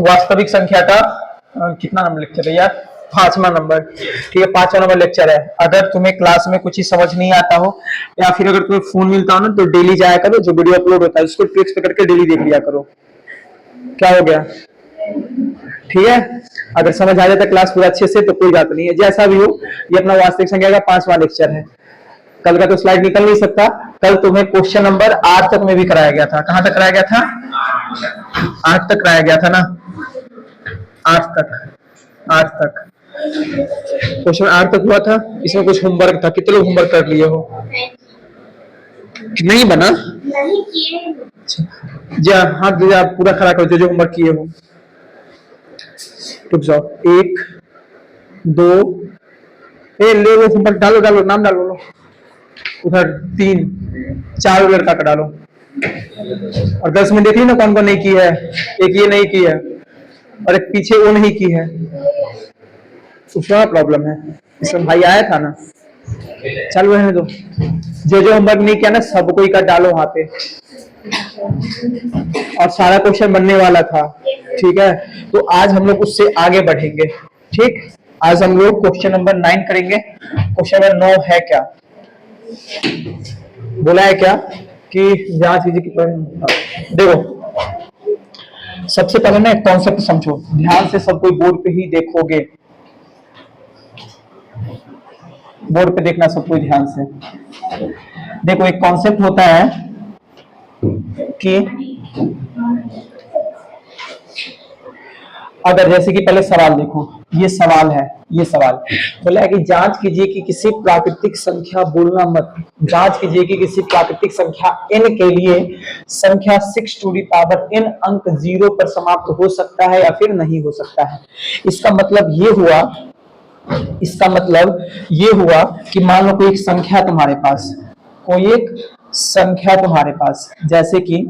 वास्तविक संख्या का कितना नंबर लेक्चर है यार? 5वां नंबर। ठीक है, 5वां नंबर लेक्चर है। अगर तुम्हें क्लास में कुछ ही समझ नहीं आता हो या फिर अगर तुम्हें फोन मिलता हो ना तो डेली जाया करो, जो वीडियो अपलोड होता है उसको ट्रिक्स पे करके डेली देख लिया करो। क्या हो गया? ठीक है, अगर समझ आ जाता क्लास पूरा अच्छे से तो कोई बात नहीं है। जैसा भी हो, ये अपना वास्तविक संख्या का 5वां लेक्चर है। कल का तो स्लाइड निकल नहीं सकता। कल तुम्हें क्वेश्चन नंबर 8 तक में भी कराया गया था। कहां तक कराया गया था? 8 तक कराया गया था ना, 8 तक, 8 तक क्वेश्चन 8 तक हुआ था। इसमें कुछ होमवर्क था, कितने लोग होमवर्क कर लिए हो? नहीं बना? नहीं किए। जा हाथ जा पूरा खड़ा कर दो जो होमवर्क किए हो। रुक जाओ, 1 2 ले लो होमवर्क, डालो डालो, नाम डालो लो उधर। 3 4 लड़का का डालो। और 10 में देख ली ना कौन कौन नहीं की है। एक ये नहीं की है और एक पीछे वो नहीं की है। उसका प्रॉब्लम है। इसमें भाई आया था ना, चल रहने दो। जो होमवर्क नहीं किया ना सब कोई का डालो वहां पे। और सारा क्वेश्चन बनने वाला था। ठीक है, तो आज हम लोग उससे आगे बढ़ेंगे। ठीक, आज हम लोग क्वेश्चन नंबर 9 करेंगे। क्वेश्चन नंबर 9 है क्या? बोला है क्या कि जांच कीजिए कि देखो, सबसे पहले ना एक कॉन्सेप्ट समझो ध्यान से। सब कोई बोर्ड पे ही देखोगे, बोर्ड पे देखना सब कोई ध्यान से। देखो, एक कॉन्सेप्ट होता है कि अगर जैसे कि पहले सवाल देखो, ये सवाल है, ये सवाल बोला है कि जांच कीजिए कि किसी प्राकृतिक संख्या, बोलना मत, जांच कीजिए कि किसी प्राकृतिक संख्या n के लिए संख्या 6 टू दी पावर n अंक 0 पर समाप्त हो सकता है या फिर नहीं हो सकता है। इसका मतलब ये हुआ कि मान लो कोई एक संख्या तुम्हारे पास, कोई एक संख्या तुम्हारे पास, जैसे कि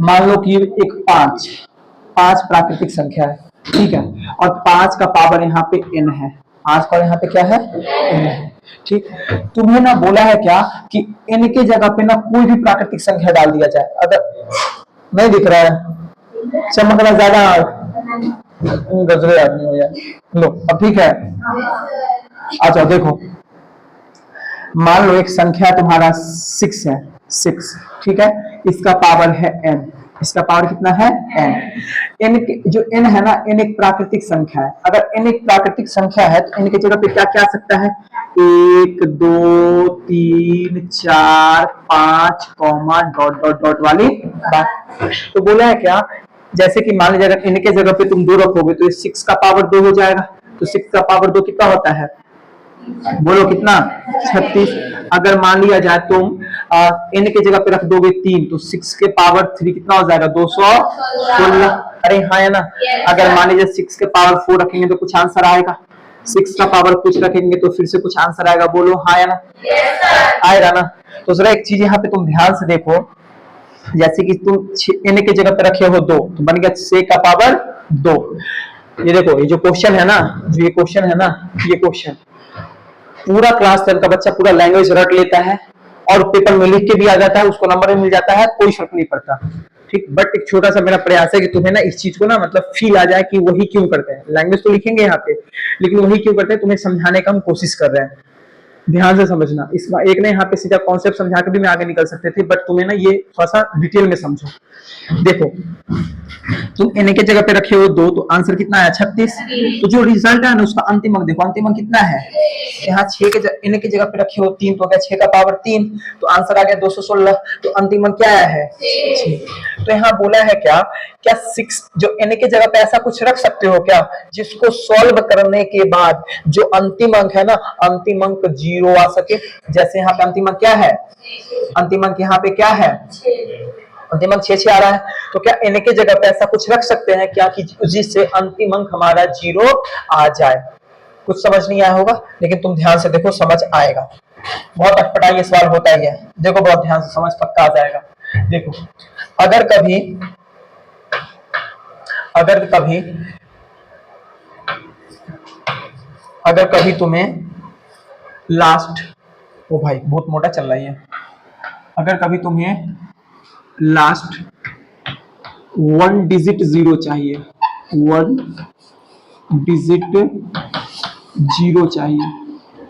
मान लो कि एक 5 प्राकृतिक संख्या है। ठीक है, और 5 का पावर यहाँ पे n है। 5 का यहाँ पे क्या है? n है। ठीक, तुम्हें ना बोला है क्या कि n के जगह पे ना कोई भी प्राकृतिक संख्या डाल दिया जाए। अगर नहीं दिख रहा है, चमकना ज्यादा, गजरे आदमी हो यार। लो अब ठीक है। अच्छा देखो, मान लो एक संख्या तुम्हारा 6 है, 6। ठीक है, इसका पावर है n। इसका पावर कितना है? n। जो n है ना, n एक प्राकृतिक संख्या है। अगर n एक प्राकृतिक संख्या है तो n की जगह पे क्या क्या आ सकता है? 1 2 3 4 5 कॉमा डॉट डॉट डॉट वाली बात। तो बोला है क्या, जैसे कि मान लीजिए अगर n के जगह पे तुम 2 रखोगे तो 6 का पावर 2 हो जाएगा। तो 6 का पावर 2 कितना होता है? बोलो कितना? 36। अगर मान लिया जाए तुम n के जगह पे रख दोगे 3 तो 6 के पावर 3 कितना हो जाएगा? 216। अरे हाँ है ना। अगर मान लीजिए 6 के पावर 4 रखेंगे तो कुछ आंसर आएगा। 6 का पावर कुछ रखेंगे तो फिर से कुछ आंसर आएगा। बोलो हाँ या ना? आएगा ना। तो जरा एक चीज यहाँ पे तुम ध्यान से देखो, जैसे कि तुम n के जगह पे रखे हो 2 तो बन गया 6 का पावर 2। ये देखो, ये जो क्वेश्चन है ना, जो ये क्वेश्चन है ना, ये क्वेश्चन पूरा क्लास 10 का बच्चा पूरा लैंग्वेज रट लेता है और पेपर में लिख के भी आ जाता है, उसको नंबर भी मिल जाता है, कोई फर्क नहीं पड़ता। ठीक, बट एक छोटा सा मेरा प्रयास है कि तुम्हें ना इस चीज को ना मतलब फील आ जाए कि वही क्यों करते हैं। लैंग्वेज तो लिखेंगे यहाँ पे, लेकिन वही क्यों करते हैं तुम्हें समझाने का हम कोशिश कर रहे हैं। ध्यान से समझना। इसमें एक ने यहाँ पे सीधा कॉन्सेप्ट समझा के भी मैं आगे निकल सकते थे, बट तुम्हें ना ये थोड़ा सा डिटेल में समझो। देखो, तुम n के जगह पे रखे हो 2 तो आंसर कितना है? 36। तो जो रिजल्ट है ना उसका अंतिम अंक देखो, अंतिम अंक कितना है? यहाँ 6 के n के जगह पे रखे हो 3 तो क्या 6 का पावर 3 तो आंसर आ गया 216। तो अंतिम अंक क्या आया है? 6। तो यहाँ बोला है क्या, क्या 6 जो n के जगह पे ऐसा कुछ रख सकते हो क्या जिसको सॉल्व करने के बाद जो अंतिम अंक है ना, अंतिम अंक 0 आ सके? जैसे यहाँ पे अंतिम अंक क्या है? अंतिम अंक यहाँ पे क्या है? अंतिम अंक 6 आ रहा है। तो क्या n के जगह पे ऐसा कुछ रख सकते हैं क्या कि जिससे अंतिम अंक हमारा 0 आ जाए? कुछ समझ नहीं आया होगा, लेकिन तुम ध्यान से देखो समझ आएगा। बहुत अटपटा ये सवाल होता ही है। देखो बहुत ध्यान से समझ पक्का आ जाएगा। देखो, अगर कभी तुम्हें लास्ट, ओ भाई बहुत मोटा चल रहा है, अगर कभी तुम्हें लास्ट वन डिजिट जीरो चाहिए, वन डिजिट जीरो चाहिए।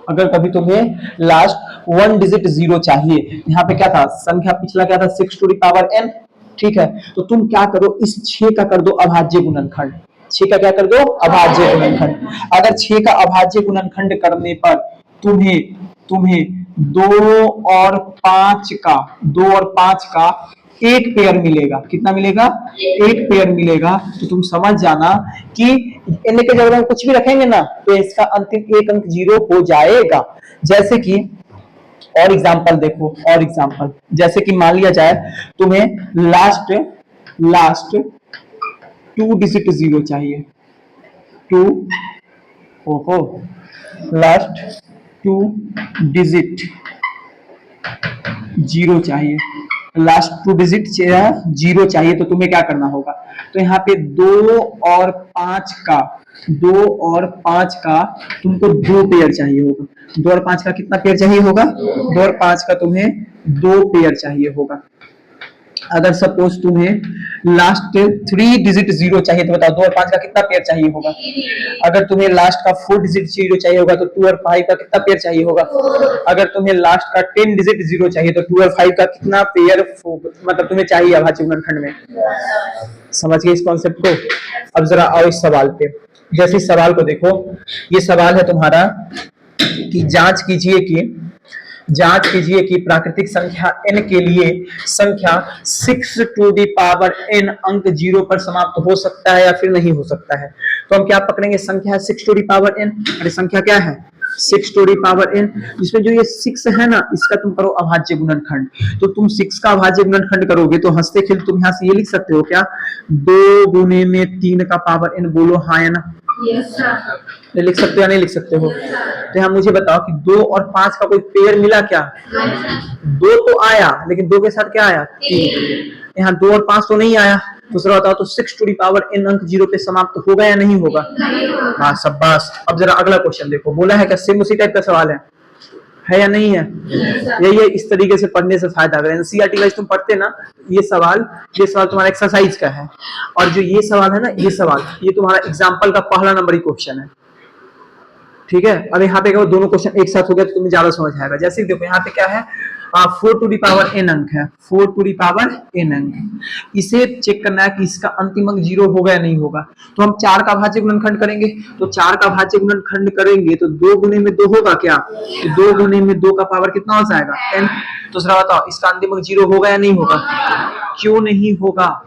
अगर कभी तुम्हें लास्ट वन डिजिट जीरो चाहिए, यहाँ पे क्या था संख्या, पिछला क्या था 6 टू द पावर n, ठीक है। तो तुम क्या करो, इस 6 का कर दो अभाज्य गुणनखंड, 6 का क्या कर दो अभाज्य गुणनखंड। अगर 6 का अभाज्य गुणनखंड करने पर तुम्हें तुम्हें 2 और 5 का 2 और 5 का एक पेयर मिलेगा। कितना मिलेगा? एक पेयर मिलेगा। तो तुम समझ जाना कि n के जगह हम कुछ भी रखेंगे ना तो इसका अंतिम एक अंक जीरो हो जाएगा। जैसे कि और एग्जांपल देखो, और एग्जांपल जैसे कि मान लिया जाए तुम्हें लास्ट टू डिजिट जीरो चाहिए, टू ओहो लास्ट टू डिजिट जीरो चाहिए, लास्ट टू डिजिट जीरो चाहिए। तो तुम्हें क्या करना होगा, तो यहाँ पे 2 और 5 का 2 और 5 का तुमको 2 पेयर चाहिए होगा। 2 और 5 का कितना पेयर चाहिए होगा? 2 और 5 का तुम्हें 2 पेयर चाहिए होगा। अगर सपोज तुम्हें लास्ट 3 डिजिट जीरो चाहिए तो बताओ 2 और 5 का कितना पेयर चाहिए होगा? अगर तुम्हें लास्ट का 4 डिजिट जीरो चाहिए होगा तो 2 और 5 का कितना पेयर चाहिए होगा? अगर तुम्हें लास्ट का 10 डिजिट जीरो चाहिए तो 2 और 5 का कितना पेयर मतलब तुम्हें चाहिए अभाज्य गुणनखंड में? समझ गए इस कॉन्सेप्ट को? अब जरा आओ इस सवाल पे। जैसे इस सवाल को देखो, ये सवाल है तुम्हारा कि जांच कीजिए कि प्राकृतिक संख्या n के लिए संख्या 6 टू दी पावर n अंक जीरो पर समाप्त हो सकता है या फिर नहीं हो सकता है। तो हम क्या पकड़ेंगे, संख्या 6 टू दी पावर n, अरे संख्या क्या है 6 टू दी पावर n, जिसमें जो ये 6 है ना इसका तुम करो अभाज्य गुणनखंड। तो तुम 6 का अभाज्य गुणनखंड करोगे तो हंसते खेल तुम यहाँ से ये लिख सकते हो क्या, 2 गुने में 3 का पावर n, बोलो हाँ या ना? लिख सकते हो या नहीं लिख सकते हो? तो यहाँ मुझे बताओ कि 2 और 5 का कोई पेयर मिला क्या? 2 तो आया लेकिन 2 के साथ क्या आया? 3। यहाँ 2 और 5 तो नहीं आया। दूसरा बताओ तो 6 टू दी पावर n अंक जीरो पे समाप्त होगा या नहीं होगा? हाँ शाबाश। अब जरा अगला क्वेश्चन देखो, बोला है क्या सेम उसी टाइप का सवाल है या नहीं है? यही है, इस तरीके से पढ़ने से फायदा। अगर एनसीईआरटी का तुम पढ़ते ना, ये सवाल तुम्हारा एक्सरसाइज का है, और जो ये सवाल है ना, ये तुम्हारा एग्जाम्पल का पहला नंबर ही क्वेश्चन है, ठीक है। अब यहाँ पे अगर दोनों क्वेश्चन एक साथ हो गया तो तुम्हें ज्यादा समझ आएगा। जैसे देखो यहाँ पे क्या है, 4 टू दी पावर n अंक है, 4 टू दी पावर n अंक, इसे चेक करना है कि इसका अंतिम अंक जीरो होगा या नहीं होगा। तो हम 4 का भाज्य गुणनखंड करेंगे, तो 4 का भाज्य गुणनखंड करेंगे तो 2 गुने में 2 होगा क्या? तो 2 गुने में 2 का पावर कितना हो जाएगा? n। दूसरा बताओ इसका अंतिम अंक जीरो होगा या नहीं होगा? क्यों नहीं होगा?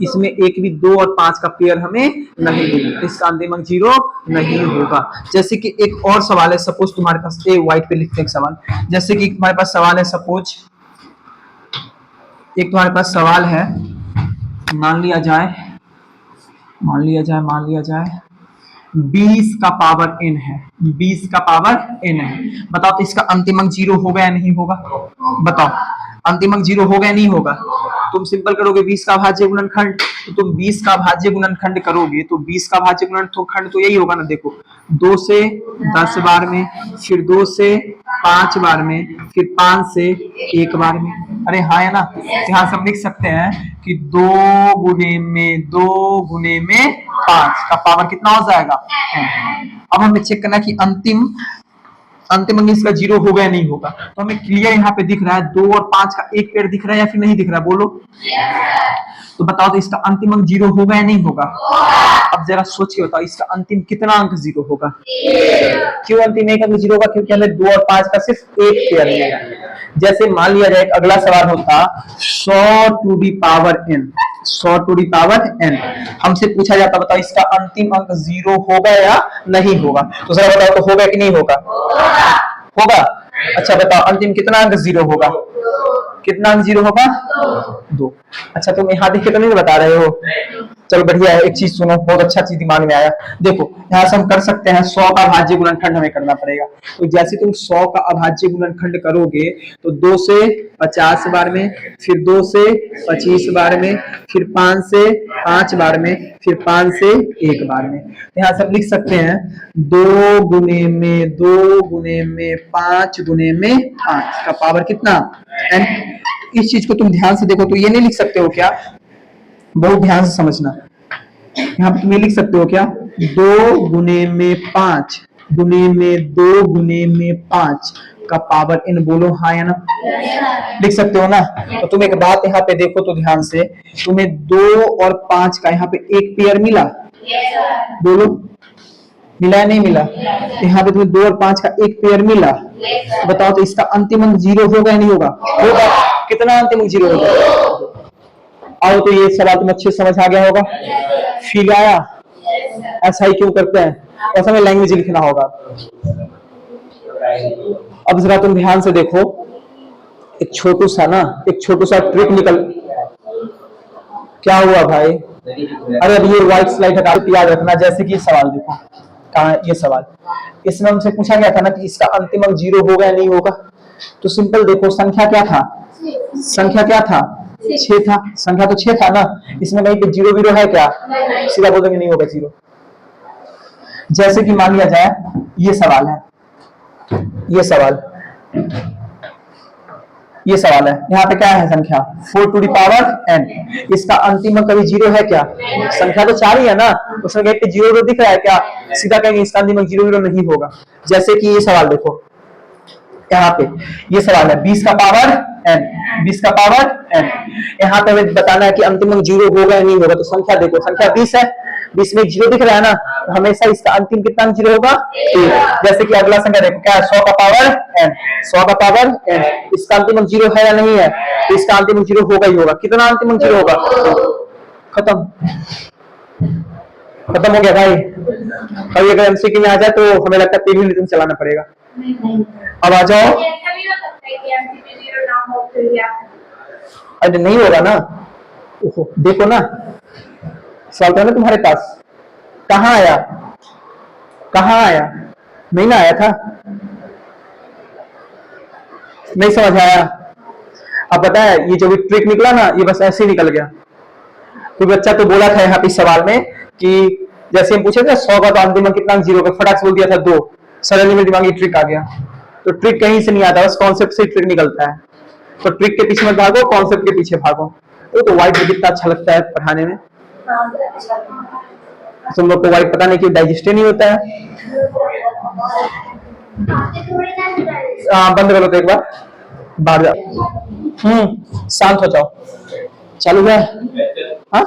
इसमें एक भी 2 और 5 का पेयर हमें नहीं मिला, इसका अंतिम अंक जीरो नहीं होगा। जैसे कि एक और सवाल है, सपोज तुम्हारे पास व्हाइट पे लिखते हैं एक सवाल। जैसे कि तुम्हारे पास सवाल है, सपोज एक तुम्हारे पास सवाल है, मान लिया जाए 20 का पावर n है, 20 का पावर n है। बताओ तो इसका अंतिम अंक जीरो होगा या नहीं होगा? बताओ अंतिम अंक जीरो होगा या नहीं होगा? तुम सिंपल करोगे 20 का भाज्य गुणनखंड, तो तुम 20 का भाज्य गुणनखंड करोगे तो 20 का भाज्य गुणनखंड तो यही होगा ना। देखो 2 से 10 बार में, फिर 2 से 5 बार में, फिर 5 से 1 बार में। अरे हाँ है ना? यहाँ सब लिख सकते हैं कि 2 गुने में 5 का पावर कितना हो जाएगा? अब हमें चेक करना कि अंतिम अंक इसका जीरो होगा या नहीं होगा। तो हमें क्लियर यहाँ पे दिख रहा है 2 और 5 का एक पेयर दिख रहा है या फिर नहीं दिख रहा है? बोलो। तो बताओ तो इसका अंतिम अंक जीरो होगा या नहीं होगा? अब जरा सोच के बताओ इसका अंतिम कितना अंक जीरो होगा? क्यों अंतिम एक अंक जीरो होगा? क्योंकि हमें 2 और 5 का सिर्फ एक पेयर मिलेगा। जैसे मान लिया जाए अगला सवाल होता 100 to the power n, 100 to the power n हमसे पूछा जाता, बताओ इसका अंतिम अंक जीरो होगा या नहीं होगा? तो जरा बताओ तो होगा कि नहीं होगा? होगा। अच्छा बताओ अंतिम कितना अंक जीरो होगा? कितना अंक जीरो होगा? 2। अच्छा तुम यहाँ देख के तो नहीं बता रहे हो? चलो बढ़िया है। एक चीज सुनो, बहुत अच्छा चीज दिमाग में आया। देखो यहाँ से हम कर सकते हैं 100 का अभाज्य गुणनखंड हमें करना पड़ेगा। तो जैसे तुम 100 का अभाज्य गुणनखंड करोगे तो 2 से 50 बार में, फिर 2 से 25 बार में, फिर 5 से 5 बार में, फिर 5 से 1 बार में। यहाँ सब लिख सकते हैं 2 गुने में 5 गुने में 5 का पावर कितना? n। इस चीज को तुम ध्यान से देखो तो ये नहीं लिख सकते हो क्या, बहुत ध्यान से समझना। यहाँ पे तुम ये लिख सकते हो क्या, 2 गुने में 5 गुने में 2 गुने में 5 का पावर n, बोलो हाँ या ना, लिख सकते हो ना। तो तुम एक बात यहाँ पे देखो तो ध्यान से, तुम्हें 2 और 5 का यहाँ पे एक पेयर मिला, बोलो मिला या नहीं मिला, यहाँ पे तुम्हें 2 और 5 का एक पेयर मिला, बताओ तो इसका अंतिम अंक 0 होगा या नहीं होगा, होगा। कितना अंतिम अंक 0 होगा, आओ तो ये सवाल तुम्हें अच्छे समझ आ गया होगा, फील आया, ऐसा ही क्यों करते हैं, ऐसा में लैंग्वेज लिखना होगा। अब जरा तुम ध्यान से देखो, एक छोटू सा ट्रिक निकल, क्या हुआ भाई, अरे अब ये व्हाइट स्लाइड हटा के याद रखना। जैसे कि सवाल देखो, कहा ये सवाल, इसमें हमसे पूछा गया था ना कि इसका अंतिम अंक 0 होगा या नहीं होगा, तो सिंपल देखो, संख्या क्या था, 6 था, संख्या तो 6 था ना, इसमें कहीं पे 0 0 है क्या, सीधा बोल देंगे नहीं होगा 0। जैसे कि मान लिया जाए ये सवाल है, ये सवाल है, यहाँ पे क्या है संख्या 4 टू द पावर n, इसका अंतिम अंक कभी 0 है क्या, संख्या तो 4 ही है ना, उसमें कहीं पे 0 दिख रहा है क्या, सीधा कहेंगे इसका अंतिम अंक 0 0 नहीं होगा। जैसे कि ये सवाल देखो, यहाँ पे ये सवाल है 20 का पावर n, 20 का पावर n, यहाँ पे हमें बताना है कि अंतिम अंक 0 होगा या नहीं होगा। तो संख्या देखो, संख्या 20 है, 20 में 0 दिख रहा है ना, तो हमेशा इसका अंतिम कितना अंक 0 होगा 1। जैसे कि अगला संख्या देखो, क्या है 100 का पावर n, 100 का पावर n, इसका अंतिम अंक 0 है या नहीं है, तो इसका अंतिम अंक 0 होगा ही होगा। कितना अंतिम अंक 0 होगा, खत्म हो गया भाई। अभी अगर एमसीक्यू में आ जाए तो हमें लगता है पीवी रिदम चलाना पड़ेगा। अब आ जाओ, अरे नहीं होगा ना, देखो ना सवाल था ना तुम्हारे पास, कहाँ आया, नहीं ना आया था, नहीं समझ आया। अब पता है ये जो भी ट्रिक निकला ना, ये बस ऐसे ही निकल गया। तो बच्चा तो बोला था यहाँ पे सवाल में कि जैसे हम पूछे थे 100 का तो अंतिम कितना 0 का, फटाक से बोल दिया था 2, सडनली मेरे दिमाग में ट्रिक आ गया। तो ट्रिक कहीं से नहीं आता, बस कॉन्सेप्ट से ट्रिक निकलता है। तो ट्रिक के पीछे मत भागो, कॉन्सेप्ट के पीछे भागो। तो व्हाइट कितना अच्छा लगता है पढ़ाने में, तुम लोग को व्हाइट पता नहीं क्यों डाइजेस्ट नहीं होता है। बंद करो तो एक बार, बाहर जाओ, शांत हो जाओ, चालू है। हाँ,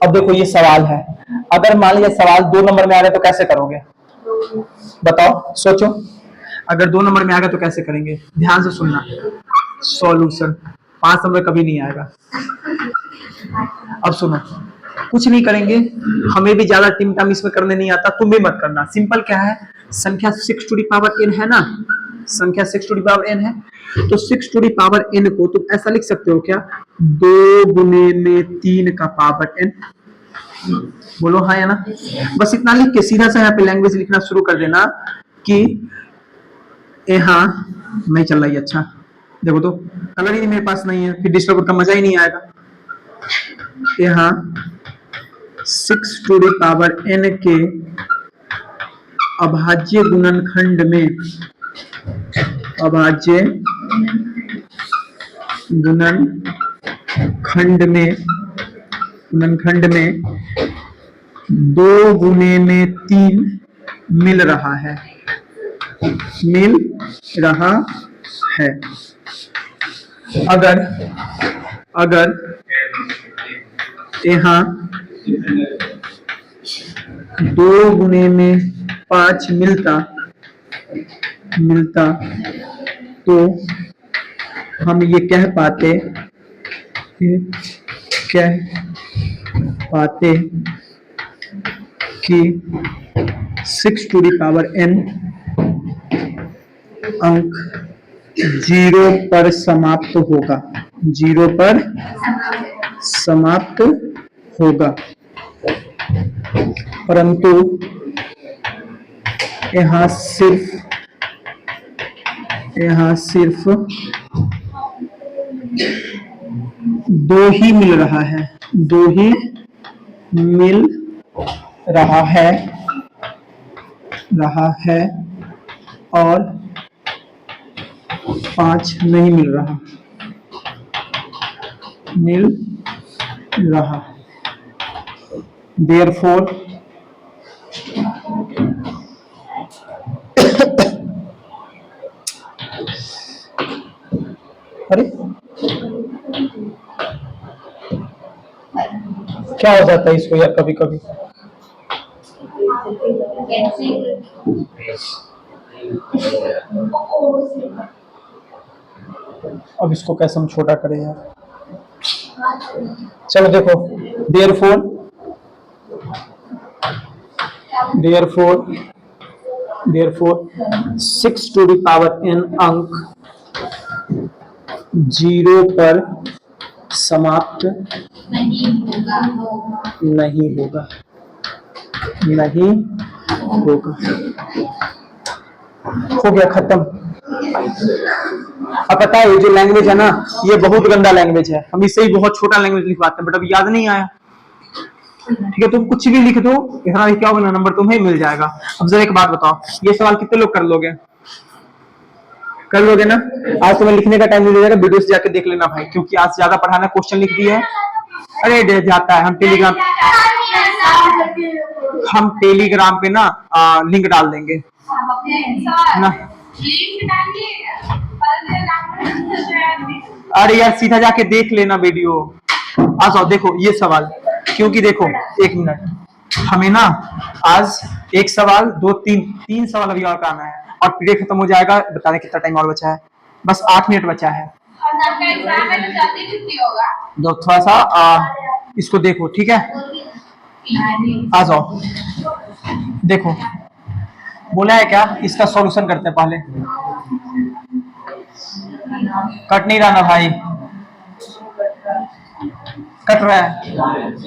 अब देखो ये सवाल है, अगर मान लिया सवाल 2 नंबर में आ रहा है तो कैसे करोगे, बताओ, सोचो। अगर 2 नंबर में आ गया तो कैसे करेंगे, ध्यान से सुनना। सॉल्यूशन 5 नंबर कभी नहीं आएगा। अब सुनो, कुछ नहीं करेंगे, हमें भी ज्यादा टिमटाम इसमें करने नहीं आता, तुम भी मत करना। सिंपल क्या है, संख्या 6 टू द पावर n है ना, संख्या 6 टू द पावर n है, तो 6 टू द पावर n को तुम ऐसा लिख सकते हो क्या, 2 गुने में 3 का पावर n, बोलो हाँ या ना। बस इतना लिख के सीधा सा यहाँ पे लैंग्वेज लिखना शुरू कर देना कि यहाँ नहीं चल रही। अच्छा देखो तो कलर ही मेरे पास नहीं है, फिर डिस्टर्ब का मजा ही नहीं आएगा। यहाँ 6 टू द पावर n के अभाज्य गुणनखंड में, अभाज्य गुणनखंड में 2 गुने में 3 मिल रहा है, अगर यहाँ 2 गुने में 5 मिलता तो हम ये कह पाते कि 6 टू द पावर n अंक 0 पर समाप्त होगा, परंतु यहाँ सिर्फ 2 ही मिल रहा है और 5 नहीं मिल रहा। मिल रहा। देयरफॉर अरे क्या हो जाता है इसको यार कभी कभी। अब इसको कैसे हम छोटा करें यार। चलो देखो, therefore therefore therefore 6 to the power n अंक 0 पर समाप्त नहीं होगा। हो गया, खत्म। अब पता है ये जो लैंग्वेज है ना, ये बहुत गंदा लैंग्वेज है। हम इसे ही बहुत छोटा लैंग्वेज लिखवाते हैं, बट अब याद नहीं आया। ठीक है, तुम कुछ भी लिख दो, इतना क्या होगा, नंबर तुम्हें मिल जाएगा। अब जरा एक बात बताओ, ये सवाल कितने लोग कर लोगे? कर लोगे ना? आज तुम्हें लिखने का टाइम मिल जाएगा, वीडियो से जाके देख लेना भाई, क्योंकि आज ज्यादा पढ़ाना, क्वेश्चन लिख दिए है। अरे दे जाता है, हम टेलीग्राम पे ना लिंक डाल देंगे ना। अरे यार सीधा जाके देख लेना वीडियो। आ जाओ, देखो ये सवाल, क्योंकि देखो 1 मिनट, हमें ना आज एक सवाल, 2, 3 सवाल अभी और कराना है, और पीरियड खत्म हो जाएगा। बताने कितना टाइम और बचा है? बस 8 मिनट बचा है। तो थोड़ा सा इसको देखो, ठीक है? आ जाओ, देखो बोला है क्या, इसका सॉल्यूशन करते हैं पहले। कट नहीं रहा ना भाई, कट रहा है।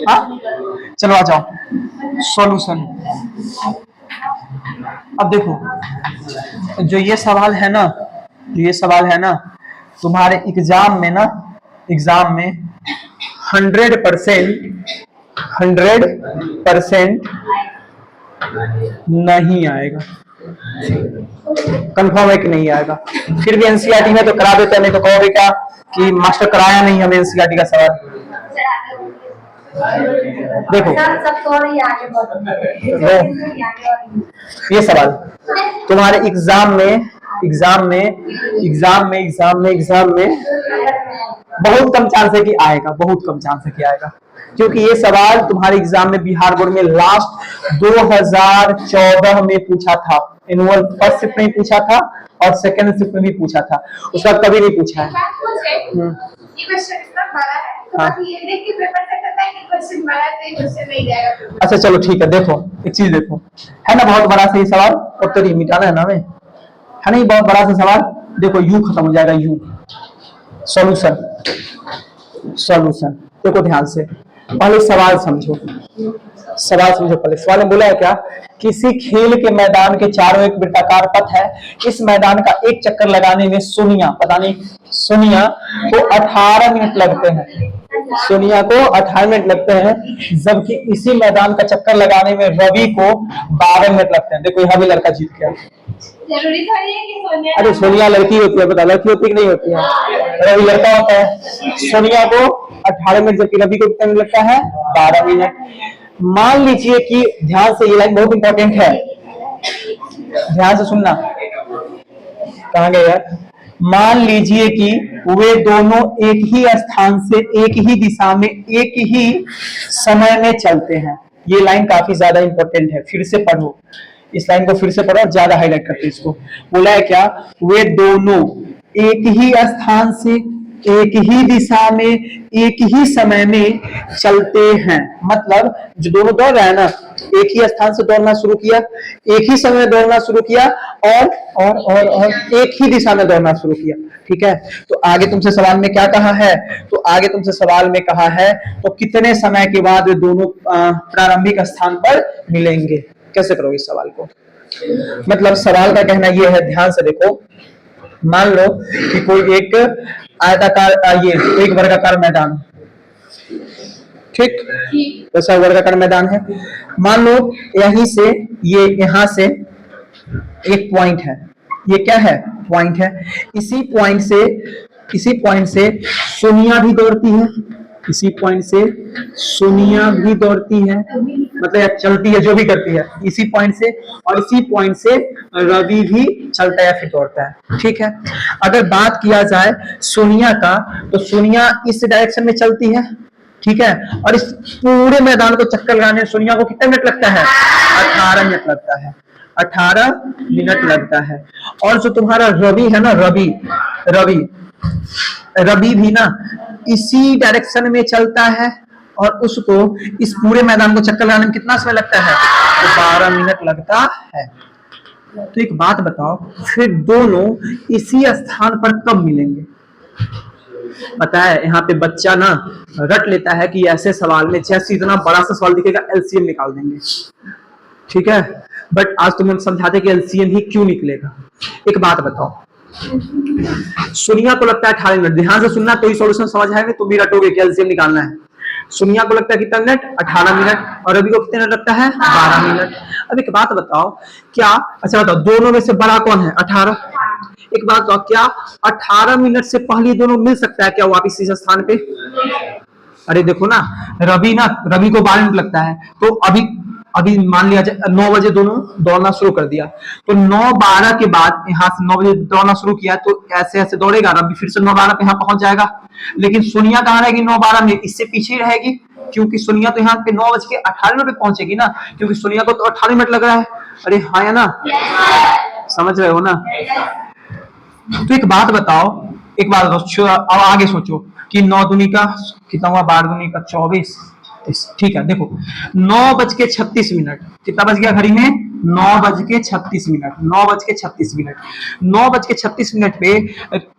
हाँ चलो आ जाओ, सॉल्यूशन। अब देखो, जो ये सवाल है ना, तुम्हारे एग्जाम में ना, 100% नहीं आएगा। कंफर्म है कि नहीं आएगा? फिर भी एनसीईआरटी में तो करा देते हैं, नहीं तो कहोगे क्या कि मास्टर कराया नहीं हमें एनसीईआरटी का सवाल। देखो ये सवाल तुम्हारे एग्जाम में बहुत कम चांस है कि आएगा, बहुत कम चांस है कि आएगा, क्योंकि ये सवाल तुम्हारे एग्जाम में बिहार बोर्ड में लास्ट 2014 में पूछा था। एनुअल फर्स्ट शिफ्ट में पूछा था और सेकंड शिफ्ट में भी पूछा था, उसका कभी नहीं पूछा है। अच्छा चलो ठीक है, देखो एक चीज देखो, है ना बहुत बड़ा सही सवाल, और तो मिटाना है ना हमें, है नहीं बहुत बड़ा सा सवाल। देखो यू खत्म हो जाएगा, यू सॉल्यूशन देखो ध्यान से, पहले सवाल समझो पहले। सवाल में बोला है क्या, किसी खेल के मैदान के चारों एक वृत्ताकार पथ है, इस मैदान का एक चक्कर लगाने में सोनिया को 18 मिनट लगते हैं, जबकि इसी मैदान का चक्कर लगाने में रवि को 12 मिनट लगते हैं। देखो यहाँ भी लड़का जीत गया। जरूरी थोड़ी है कि सोनिया, अरे सोनिया लड़की होती है, बता लड़की होती कि नहीं होती है? रवि लड़का होता है। सोनिया को 18 मिनट, जबकि रवि को कितना मिनट लगता है? 12 मिनट। मान लीजिए कि, ध्यान से, ये लाइन बहुत इंपॉर्टेंट है, ध्यान से सुनना। कहाँ गए यार? मान लीजिए कि वे दोनों एक ही स्थान से, एक ही दिशा में, एक ही समय में चलते हैं। ये लाइन काफी ज्यादा इंपॉर्टेंट है, फिर से पढ़ो इस लाइन को, फिर से पढ़ो, ज्यादा हाईलाइट करते इसको। बोला है क्या, वे दोनों एक ही स्थान से, एक ही दिशा में, एक ही समय में चलते हैं। मतलब जो दोनों दौड़ रहा है ना, एक ही स्थान से दौड़ना शुरू किया, एक ही समय दौड़ना शुरू किया, और एक ही दिशा में दौड़ना शुरू किया। ठीक है, तो आगे तुमसे सवाल में क्या कहा है? तो आगे तुमसे सवाल में कहा है, तो कितने समय के बाद वे दोनों प्रारंभिक स्थान पर मिलेंगे? कैसे करोगे इस सवाल को? मतलब सवाल का कहना यह है, ध्यान से देखो, मान लो कि कोई एक आयताकार, ये एक वर्गाकार मैदान, ठीक, वैसा वर्गाकार मैदान है। मान लो यहीं से, ये यहां से एक पॉइंट है, ये क्या है? पॉइंट है। इसी पॉइंट से सोनिया भी दौड़ती है, इसी पॉइंट से सोनिया भी दौड़ती है, मतलब या चलती है, जो भी करती है इसी पॉइंट से, और इसी पॉइंट से रवि भी चलता है या फिर दौड़ता है। ठीक है, अगर बात किया जाए सोनिया का, तो सोनिया इस डायरेक्शन में चलती है, ठीक है, और इस पूरे मैदान को चक्कर लगाने में सोनिया को कितना मिनट लगता है? 18 मिनट लगता है, 18 मिनट लगता है। और जो तुम्हारा रवि है ना, रवि भी ना इसी डायरेक्शन में चलता है, और उसको इस पूरे मैदान को चक्कर लगाने में कितना समय लगता है? तो 12 मिनट लगता है। तो एक बात बताओ, फिर दोनों इसी स्थान पर कब मिलेंगे? पता है, यहाँ पे बच्चा ना रट लेता है कि ऐसे सवाल में जैसे इतना बड़ा सा सवाल दिखेगा एलसीएम निकाल देंगे, ठीक है, बट आज तुम समझाते कि एलसीएम ही क्यों निकलेगा। एक बात बताओ, सोनिया को लगता है 18 मिनट, ध्यान से सुनना तो ही सॉल्यूशन समझ आएगा, तुम भी रटोगे कि एलसीएम निकालना है। सोनिया को लगता है कितना मिनट? 18 मिनट, और रवि को कितने मिनट लगता है? 12 मिनट। अब एक बात बताओ, क्या, अच्छा बताओ, दोनों में से बड़ा कौन है? 18। एक बात बताओ, क्या 18 मिनट से पहले दोनों मिल सकता है क्या वापिस इस स्थान पे? अरे देखो ना, रवि को 12 मिनट लगता है, तो अभी मान लिया जाए 9 बजे दोनों दौड़ना शुरू कर दिया, तो 9:12 के बाद यहाँ से 9 बजे दौड़ना शुरू किया, तो ऐसे ऐसे दौड़ेगा, रवि फिर से 9:12 पे यहाँ पहुंच जाएगा। लेकिन सोनिया कहाँ रहेगी? 9:12 में, इससे पीछे ही रहेगी, क्योंकि सोनिया तो यहाँ पे 9:18 पे पहुंचेगी ना, क्योंकि सोनिया को तो 18 मिनट लग रहा है। अरे हाँ या ना, समझ रहे हो ना? तो एक बात बताओ, अब आगे सोचो कि 9 दूनी का कितना हुआ? 12 दूनी का 24, ठीक है। देखो 9:36, कितना बज गया घड़ी में? 9:36, 9:36 पे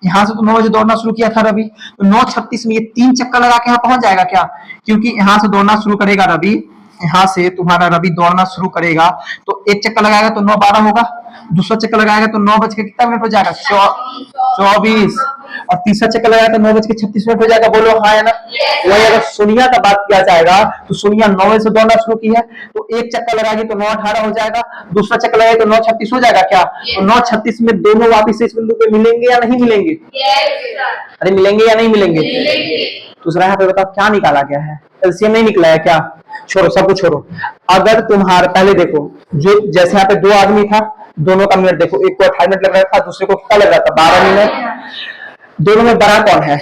यहाँ से तो 9 बजे दौड़ना शुरू किया था रवि, तो 9:36 में ये 3 चक्कर लगा के यहाँ पहुंच जाएगा क्या? क्योंकि यहाँ से दौड़ना शुरू करेगा रवि, यहाँ से तुम्हारा रवि दौड़ना शुरू करेगा, तो एक चक्कर लगाएगा तो 9:12 होगा, दूसरा चक्कर लगाएगा तो 9 बज के कितना मिनट हो जाएगा? 24, और तीसरा चक्कर लगाएगा तो 9:36 हो जाएगा। बोलो हाँ या ना? वही अगर सोनिया का बात किया जाएगा, तो सोनिया 9 बजे से दौड़ना शुरू की है, तो एक चक्कर लगाएगी तो 9:18 हो जाएगा, दूसरा चक्कर लगाएगी तो 9:36 हो जाएगा क्या? तो 9:36 में दोनों वापिस इस बिंदु पे मिलेंगे या नहीं मिलेंगे? अरे मिलेंगे या नहीं मिलेंगे? दूसरा यहाँ पे बताओ क्या निकाला गया है? एलसीएम नहीं निकला है क्या? छोड़ो, सब कुछ छोड़ो। अगर तुम्हारे पहले देखो, जो जैसे यहाँ पे 2 आदमी था, दोनों का मिनट देखो, एक को 18 मिनट लग रहा था, दूसरे को कितना लग रहा था? 12 मिनट। दोनों में बड़ा कौन है?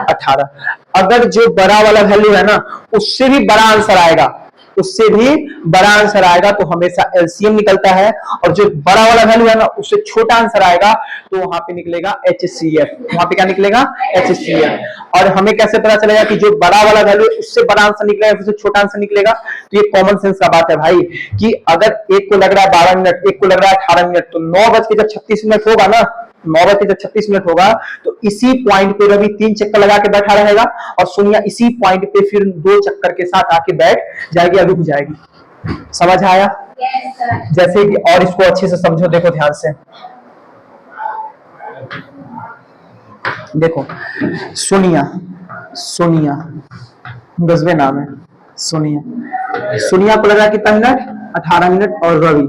18। अगर जो बड़ा वाला वैल्यू है ना, उससे भी बड़ा आंसर आएगा, तो हमेशा एलसीएम निकलता है, और जो बड़ा वाला वैल्यू है ना, उससे छोटा आंसर आएगा, तो वहां पे निकलेगा HCF। वहां पे क्या निकलेगा? HCF। और हमें कैसे पता चलेगा कि जो बड़ा वाला वैल्यू है उससे बड़ा आंसर निकलेगा, उससे छोटा आंसर निकलेगा? तो ये कॉमन सेंस का बात है भाई, कि अगर एक को लग रहा है 12 मिनट, एक को लग रहा है 18 मिनट, तो 9:36 होगा ना, 9:36 होगा, तो इसी पॉइंट पे रवि 3 चक्कर लगा के बैठा रहेगा, और सोनिया इसी पॉइंट पे फिर 2 चक्कर के साथ आके बैठ जाएगी या रुक जाएगी। समझ आया? जैसे कि, और इसको अच्छे से समझो, देखो ध्यान से देखो, सोनिया गजबे नाम है, सोनिया को लगा कितना मिनट? 18 मिनट, और रवि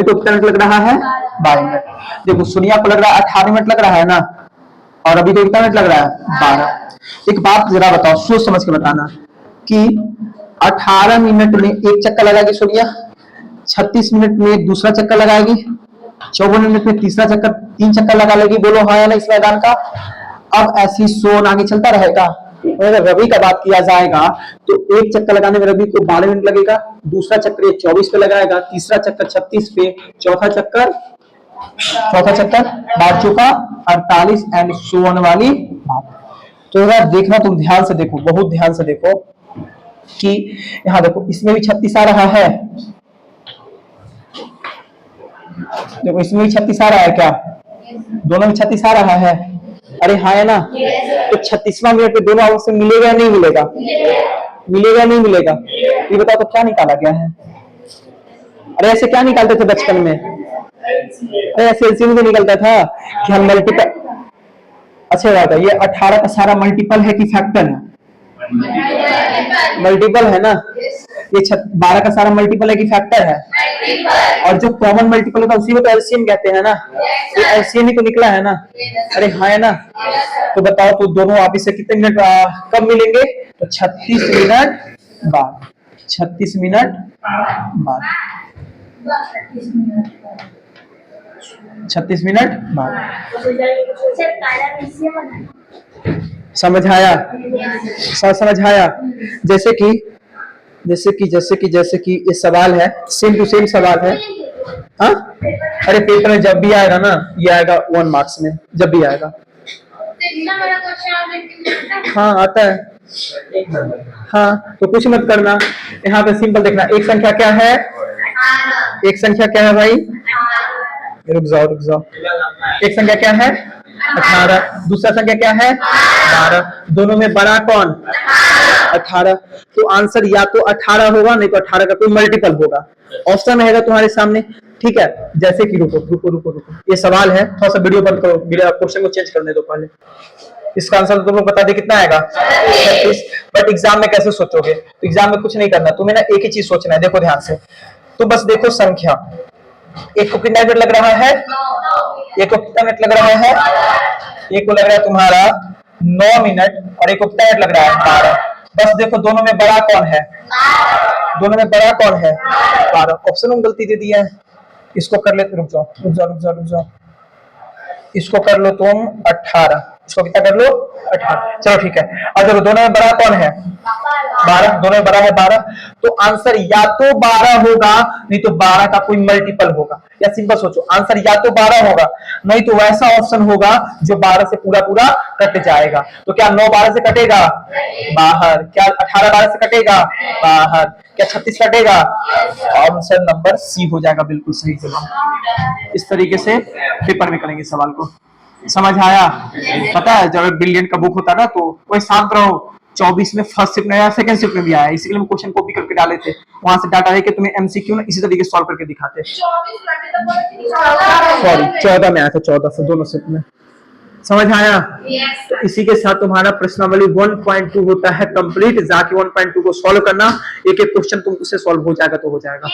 को कितना मिनट लग रहा है? 12 मिनट। देखो सोनिया को लग रहा है 18 मिनट लग रहा है ना, और रवि को कितना मिनट लग रहा है? 12। एक बात जरा बताओ, सोच समझ के बताना, कि 18 मिनट में एक चक्कर लगाएगी सोनिया, 36 मिनट में दूसरा चक्कर लगाएगी, 54 मिनट में तीसरा चक्कर, 3 चक्कर लगा लेगी। बोलो हाँ या ना इस मैदान का? अब ऐसी सोन आगे चलता रहेगा। अगर रवि का बात किया जाएगा, तो एक चक्कर लगाने में रवि को 12 मिनट लगेगा, दूसरा चक्कर 24 पे लगाएगा, तीसरा चक्कर 36 पे, चौथा चक्कर बात चुका 48, एंड सोन वाली बात। तो अगर देखना, तुम ध्यान से देखो, बहुत ध्यान से देखो, कि यहाँ देखो इसमें भी 36 आ रहा है, देखो इसमें भी 36 आ रहा है क्या? दोनों में 36 आ रहा है। अरे हाँ है ना? तो 36वां मिनट पे दोनों आपस में मिलेगा या नहीं मिलेगा? मिलेगा नहीं मिलेगा? ये बताओ तो क्या निकाला गया है? अरे ऐसे क्या निकालते थे बचपन में? अरे ऐसे एलसीएम में निकलता था कि हम मल्टीपल। अच्छा बात है, ये 18 का सारा मल्टीपल है कि फैक्टर है? मल्टीपल है ना? ये 12 का सारा मल्टीपल है कि फैक्टर है? और जो कॉमन मल्टीपल होता है उसी को तो एलसीएम कहते हैं ना, ये एलसीएम ही तो निकला है ना। अरे हाँ है ना। तो बताओ तो दोनों वापिस से कितने मिनट कब मिलेंगे? तो 36 मिनट बाद, 36 मिनट बाद, 36 मिनट बाद। समझ आया? समझ आया? जैसे कि ये सवाल है, सेम टू सेम सवाल है। हाँ, अरे पेपर में जब भी आएगा ना, ये आएगा 1 मार्क्स में, जब भी आएगा। हाँ आता है। हाँ तो कुछ मत करना, यहाँ पे सिंपल देखना। एक संख्या क्या है? एक संख्या क्या है भाई? रुक जाओ। एक संख्या क्या है? 18। दूसरा संख्या क्या है? 12। दोनों में बड़ा कौन? 18। तो आंसर या तो 18 होगा, नहीं तो 18 का कोई मल्टीपल होगा। ऑप्शन रहेगा तुम्हारे सामने, ठीक है। जैसे कि रुको, ये सवाल है, थोड़ा सा वीडियो बंद करो, क्वेश्चन को चेंज करने दो पहले। इसका आंसर तो तुम लोग बता दे कितना आएगा? 36। बट एग्जाम में कैसे सोचोगे? तो एग्जाम में कुछ नहीं करना, तुम्हें ना एक ही चीज सोचना है। देखो ध्यान से, तो बस देखो संख्या, एक को कितना मिनट लग रहा है? एक को कितना मिनट लग रहा है? एक को लग रहा है तुम्हारा 9 मिनट, और एक को कितना मिनट लग रहा है? 12। बस देखो दोनों में बड़ा कौन है? दोनों में बड़ा कौन है? 12। ऑप्शन में गलती दे दिया है। इसको कर लेते, रुक जाओ, इसको कर लो तुम 18, इसको कितना कर लो? 18। चलो ठीक है। अब देखो दोनों में बड़ा कौन है? 12। दोनों में बड़ा है 12, तो आंसर या तो 12 होगा, नहीं तो 12 का कोई मल्टीपल होगा। या सिंपल सोचो, आंसर या तो 12 होगा, नहीं तो वैसा ऑप्शन होगा जो 12 से पूरा कट जाएगा। तो क्या 9 12 से कटेगा? बाहर। क्या 18 12 से कटेगा? बाहर। क्या 36 कटेगा? ऑप्शन नंबर सी हो जाएगा बिल्कुल सही जवाब। इस तरीके से पेपर में करेंगे सवाल को। समझ आया? पता है जब ब्रिलियंट का बुक होता ना, तो वही शांत रहो, 24 में फर्स्ट शिफ्ट में या सेकंड शिफ्ट में भी आया, इसीलिए हम क्वेश्चन कॉपी करके डाले थे। वहां से डाटा है कि तुम्हें एमसीक्यू ना इसी तरीके सॉल्व करके दिखाते। सॉरी 14 में आया था, 14 से दोनों शिफ्ट में। समझ आया? तो इसी के साथ तुम्हारा प्रश्नावली 1.2 होता है कंप्लीट। जाके 1.2 को सॉल्व करना, एक एक क्वेश्चन तुमसे सॉल्व हो जाएगा तो हो जाएगा।